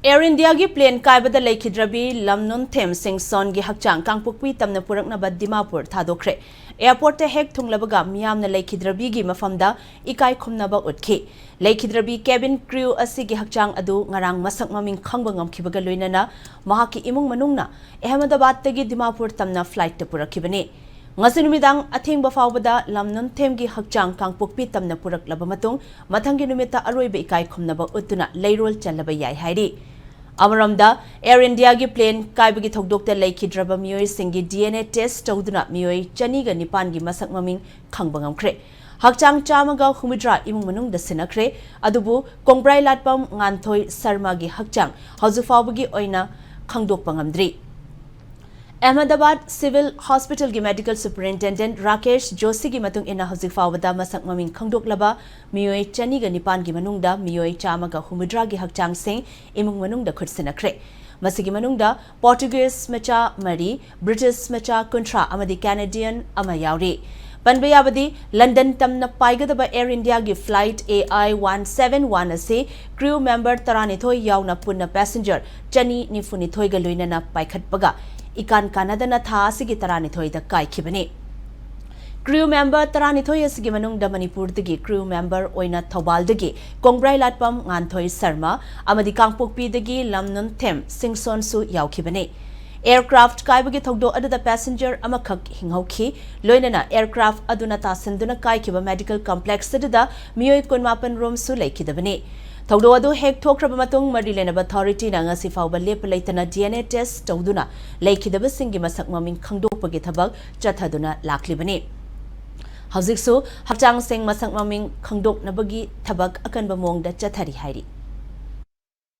Air India gi plane kaibada laikhidrabi Lamnunthem'S gi hakchang kangpukpi tamna puraknaba Dimapur thadokre. Airport te hek thunglabaga miyamna laikhidrabi gi mafamda ikai khumnaba utkhi. Laikhidrabi cabin crew asigi hakchang adu ngarang masak maming khangba ngamkhibaga loinana mahaki imung manungna Ahmedabad tagi Dimapur tamna flight te purakhibani. Ngasi numidang athengba fawbada Lamnunthem'S gi hakchang kangpukpi tamna puraklaba matung mathangi numita aroiba ikai khumnaba utuna leirol chalaba yai hairi. Amaramda Air India gi plane kaibagi thokdokta laikhidraba miyoi singi DNA test tawduna miyoi chaniga nipan gi masak maming khangbangam-khre. Hakchang chamaga humidra imung manung da sinakre adubu kongbrai latpam nganthoi sarma gi hakchang hauzufaubagi oina khangdokpa ngamdri. Ahmedabad Civil Hospital gi Medical Superintendent Rakesh Joshi gi matung ina hauzufaubada masak maming khangdoklaba miyoi chaniga nipan gi manungda miyoi chamaga humidra gi hakchang sing imung manungda khutsinakre. Masigi manungda Portuguese macha mari, British macha kuntra amadi Canadian ama yauri. Panbayabadi London tamna paigadaba Air India gi flight AI 171 ase crew member taranithoi yauna punna passenger chani nifunithoi ga loinana paikhatpaga ikan kanadana tha asigi taranithoi da kaikhibani. Crew member taranithoi asigi manungda Manipur dagi crew member oina Thobal dagi kongbrai latpam nganthoi sarma amadi kangpokpi dagi Lamnunthem'S singson su yaukhibani. Aircraft kaibagi thogdo adada passenger amakhak hinghauki loinana aircraft aduna tasinduna kaikhiba medical complex adada miyoi kunmapan room su laikhidabani. Thogdo adu hek thokraba matung Maryland authority na ngasi fawba lep laitana DNA test tawduna laikhidaba singi masak maming khangdokpagi thabak chathaduna laklibani. Hauziksu hakchang sing masak maming khangdoknabagi thabak akanba mongda chathari hairi.